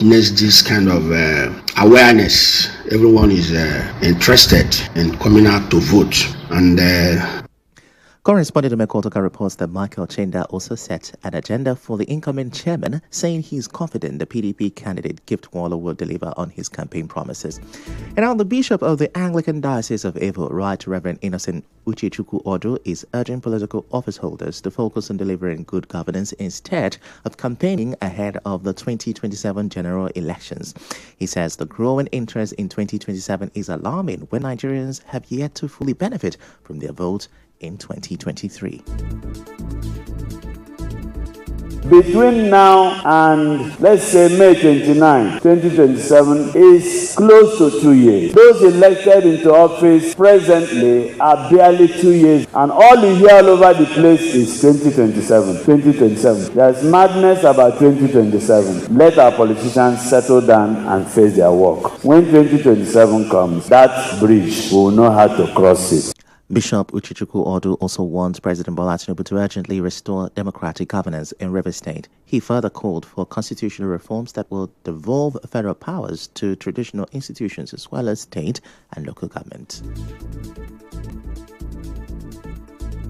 witness this kind of awareness. Everyone is interested in coming out to vote. And Correspondent Mekotoka reports that Michael Chenda also set an agenda for the incoming chairman, saying he's confident the PDP candidate Gift Waller will deliver on his campaign promises. And now the Bishop of the Anglican Diocese of Evo, Right Reverend Innocent Uchechukwu Odu, is urging political office holders to focus on delivering good governance instead of campaigning ahead of the 2027 general elections. He says the growing interest in 2027 is alarming when Nigerians have yet to fully benefit from their vote in 2023. Between now and, let's say, May 29, 2027 is close to 2 years. Those elected into office presently are barely 2 years, and all you hear all over the place is 2027, 2027. There's madness about 2027. Let our politicians settle down and face their work. When 2027 comes, that bridge, we will know how to cross it. Bishop Uchechukwu Odu also wants President Bola Tinubu to urgently restore democratic governance in Rivers State. He further called for constitutional reforms that will devolve federal powers to traditional institutions as well as state and local government.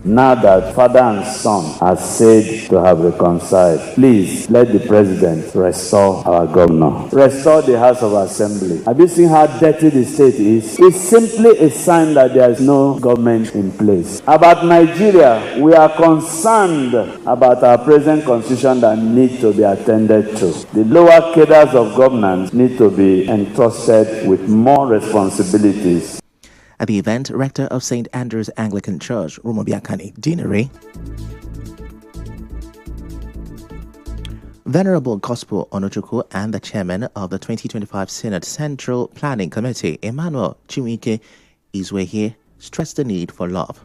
Now that father and son are said to have reconciled, please let the president restore our governor. Restore the House of Assembly. Have you seen how dirty the state is? It's simply a sign that there is no government in place. About Nigeria, we are concerned about our present constitution that needs to be attended to. The lower cadres of governance need to be entrusted with more responsibilities. At the event, Rector of St. Andrew's Anglican Church, Rumobiakani Dinere, Venerable Gospel Onochukwu, and the chairman of the 2025 Synod Central Planning Committee, Emmanuel Chiwike Izwehe, stressed the need for love.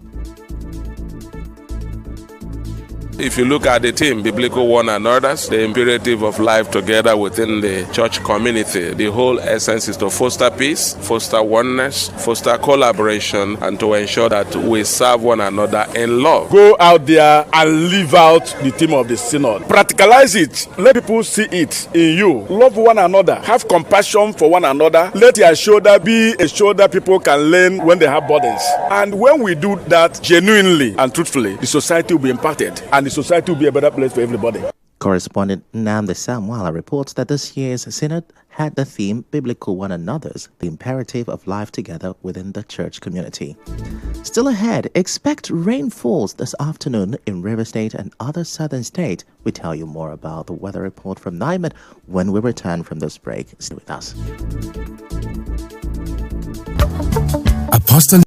If you look at the theme, biblical one another's, the imperative of life together within the church community, the whole essence is to foster peace, foster oneness, foster collaboration, and to ensure that we serve one another in love. Go out there and live out the theme of the synod. Practicalize it. Let people see it in you. Love one another. Have compassion for one another. Let your shoulder be a shoulder people can lean when they have burdens. And when we do that genuinely and truthfully, the society will be impacted. And the society will be a better place for everybody. Correspondent Nnamdi Samwala reports that this year's Synod had the theme Biblical One Another's, the imperative of life together within the church community. Still ahead, expect rainfalls this afternoon in Rivers State and other southern states. We tell you more about the weather report from NIMET when we return from this break. Stay with us. Apostle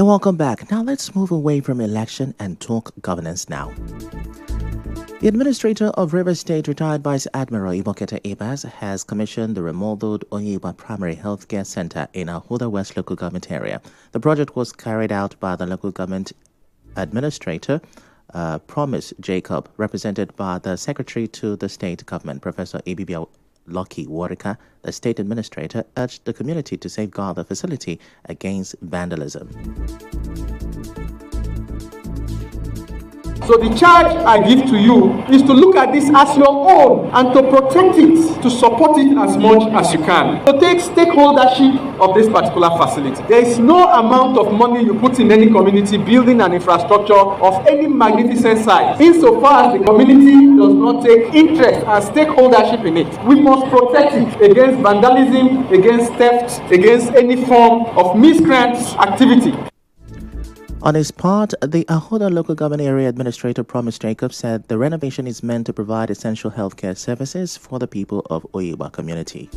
You're welcome back. Now let's move away from election and talk governance now. The administrator of Rivers State, retired Vice Admiral Ibokete Ibas, has commissioned the remodeled Onyiba Primary Healthcare Center in Ahoda West local government area. The project was carried out by the local government administrator, Promise Jacob, represented by the Secretary to the State Government, Professor Ibibia Lucky Warika. The state administrator urged the community to safeguard the facility against vandalism. So the charge I give to you is to look at this as your own and to protect it, to support it as much as you can. To take stakeholdership of this particular facility. There is no amount of money you put in any community building an infrastructure of any magnificent size, insofar as the community does not take interest and stakeholdership in it. We must protect it against vandalism, against theft, against any form of miscreant activity. On his part, the Ahoda Local Government Area Administrator Promise Jacob said the renovation is meant to provide essential healthcare services for the people of Oyiba community.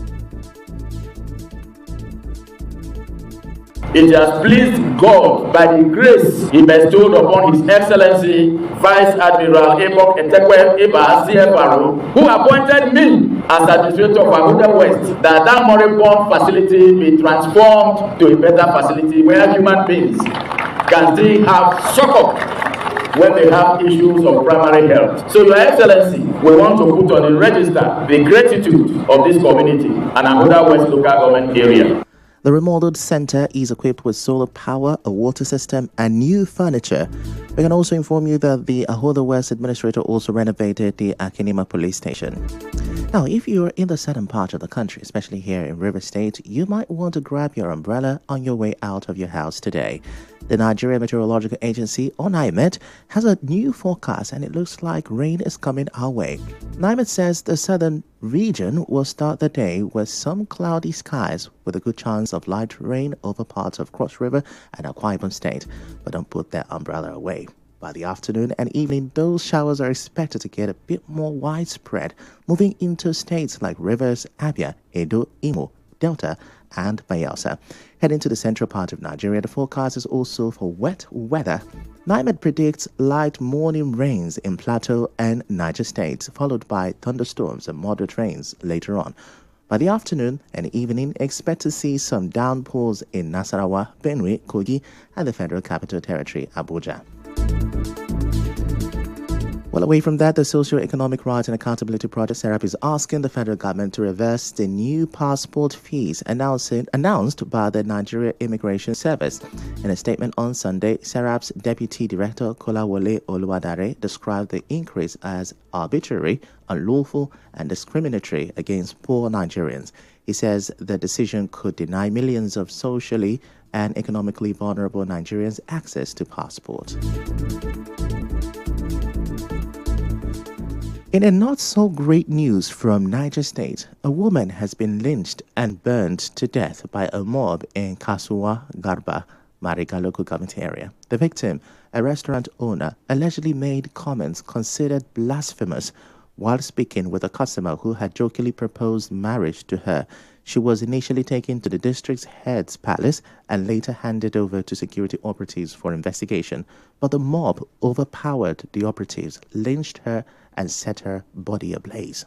It has pleased God by the grace He bestowed upon His Excellency Vice Admiral Ebok Etekwe Eba CFRO, who appointed me as Administrator of Ahoda West, that moribund facility be transformed to a better facility where human beings can still have succor when they have issues of primary health. So, Your Excellency, we want to put on the register the gratitude of this community and Ahoda West local government area. The remodeled center is equipped with solar power, a water system, and new furniture. We can also inform you that the Ahoda West administrator also renovated the Akinima police station. Now, if you're in the southern part of the country, especially here in River State, you might want to grab your umbrella on your way out of your house today. The Nigeria Meteorological Agency, or NIMET, has a new forecast and it looks like rain is coming our way. NIMET says the southern region will start the day with some cloudy skies with a good chance of light rain over parts of Cross River and Akwa Ibom State, but don't put that umbrella away. By the afternoon and evening, those showers are expected to get a bit more widespread, moving into states like Rivers, Abia, Edo, Imo, Delta, and Bayelsa. Heading to the central part of Nigeria, the forecast is also for wet weather. NIMET predicts light morning rains in Plateau and Niger states, followed by thunderstorms and moderate rains later on. By the afternoon and evening, expect to see some downpours in Nasarawa, Benue, Kogi, and the Federal Capital Territory, Abuja. Well, away from that, the Socio-Economic Rights and Accountability Project, SERAP, is asking the federal government to reverse the new passport fees announced by the Nigeria Immigration Service. In a statement on Sunday, SERAP's Deputy Director, Kolawole Oluwadare, described the increase as arbitrary, unlawful, and discriminatory against poor Nigerians. He says the decision could deny millions of socially and economically vulnerable Nigerians access to passport. In a not-so-great news from Niger State, a woman has been lynched and burned to death by a mob in Kasuwa Garba, Mariga local government area. The victim, a restaurant owner, allegedly made comments considered blasphemous while speaking with a customer who had jokingly proposed marriage to her. She was initially taken to the district's head's palace and later handed over to security operatives for investigation. But the mob overpowered the operatives, lynched her, and set her body ablaze.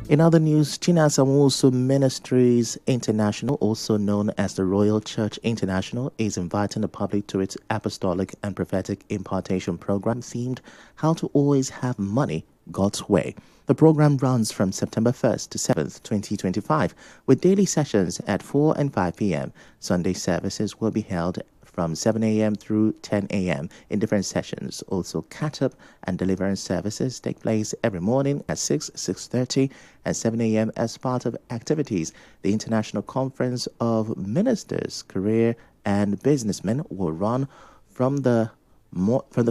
In other news, Chinasa Nwosu Ministries International, also known as the Royal Church International, is inviting the public to its Apostolic and Prophetic Impartation Program themed How to Always Have Money God's Way. The program runs from September 1st to 7th, 2025, with daily sessions at 4 and 5 p.m. Sunday services will be held from 7 a.m. through 10 a.m. in different sessions. Also, catch-up and deliverance services take place every morning at 6, 6:30, and 7 a.m. as part of activities. The International Conference of Ministers, Career and Businessmen will run from the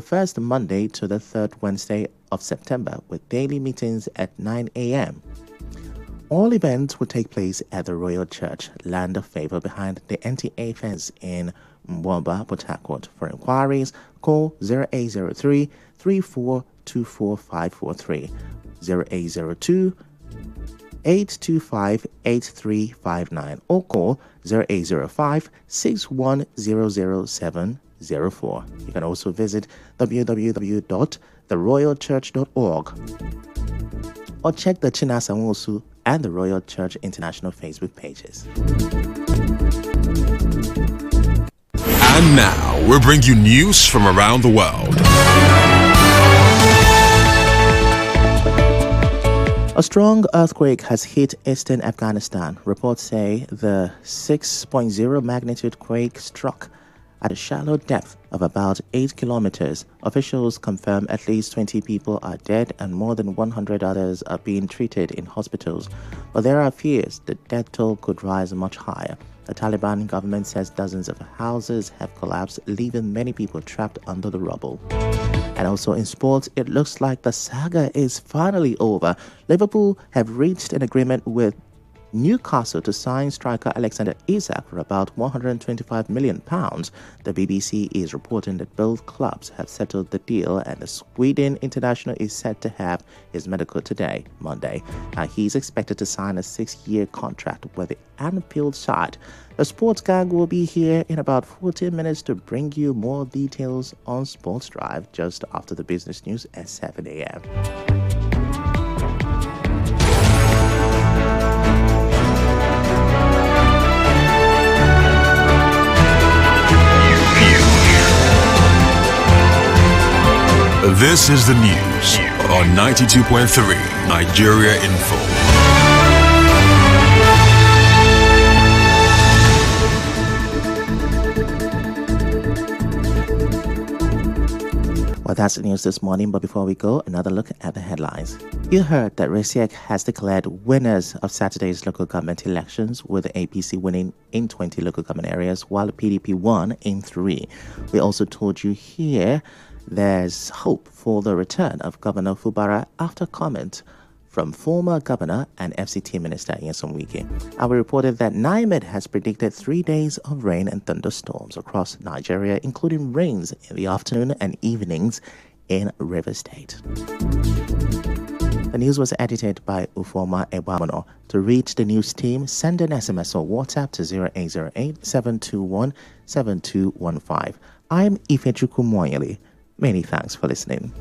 first Monday to the third Wednesday of September, with daily meetings at 9 a.m. All events will take place at the Royal Church, Land of Favor, behind the NTA fence in Mwamba, Port Harcourt. For inquiries, call 0803 3424 543, 0802 825-8359 or call 0805-6100704. You can also visit www.theroyalchurch.org or check the Chinasa Nwosu and the Royal Church International Facebook pages. And now, we'll bring you news from around the world. A strong earthquake has hit eastern Afghanistan. Reports say the 6.0 magnitude quake struck at a shallow depth of about 8 kilometers. Officials confirm at least 20 people are dead and more than 100 others are being treated in hospitals. But there are fears the death toll could rise much higher. The Taliban government says dozens of houses have collapsed, leaving many people trapped under the rubble. And also in sports, it looks like the saga is finally over. Liverpool have reached an agreement with Newcastle to sign striker Alexander Isak for about £125 million. The BBC is reporting that both clubs have settled the deal, and the Sweden international is set to have his medical today, Monday. Now, he's expected to sign a 6-year contract with the Anfield side. The Sports Gang will be here in about 14 minutes to bring you more details on Sports Drive just after the business news at 7 a.m. This is the news on 92.3 Nigeriainfo. Well, that's the news this morning, but before we go, another look at the headlines. You heard that RESIEC has declared winners of Saturday's local government elections, with the APC winning in 20 local government areas, while the PDP won in 3. We also told you here there's hope for the return of Governor Fubara after comment from former governor and FCT minister Nyesom Wike. We reported that NIMED has predicted 3 days of rain and thunderstorms across Nigeria, including rains in the afternoon and evenings in Rivers State. The news was edited by Ufoma Ebamono. To reach the news team, send an SMS or WhatsApp to 0808-721-7215. I'm Ifechukwu Moyeli. Many thanks for listening.